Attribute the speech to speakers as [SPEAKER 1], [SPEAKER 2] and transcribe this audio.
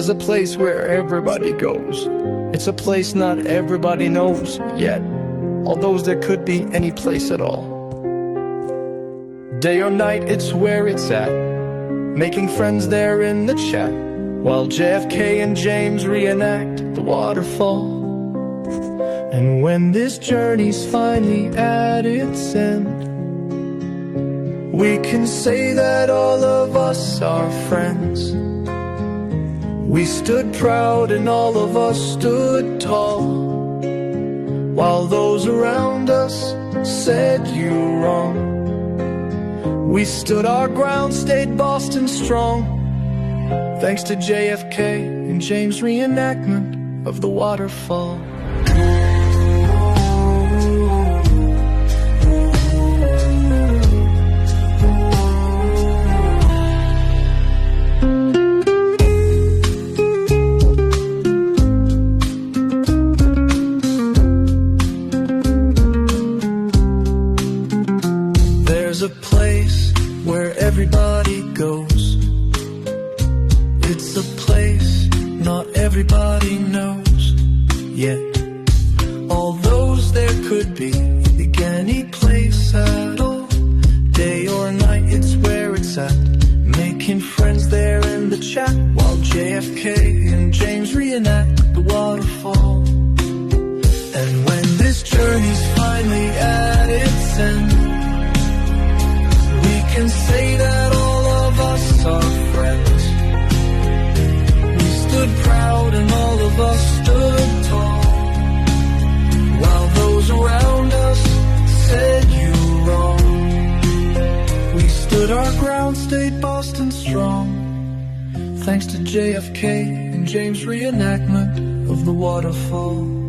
[SPEAKER 1] There's a place where everybody goes. It's a place not everybody knows yet, although there could be any place at all. Day or night, it's where it's at, making friends there in the chat, while JFK and James reenact the waterfall. And when this journey's finally at its end, we can say that all of us are friends. We stood proud and all of us stood tall, while those around us said you're wrong. We stood our ground, stayed Boston strong, thanks to JFK and James' reenactment of the waterfall. There's a place where everybody goes. It's a place not everybody knows yet, although there could be any place at all. Day or night, it's where it's at, making friends there in the chat, while JFK and James reenact the waterfall. And when this journey's finally at its end, we can say that all of us are friends. We stood proud and all of us stood tall, while those around us said you wrong. We stood our ground, stayed Boston strong, thanks to JFK and James' reenactment of the waterfall.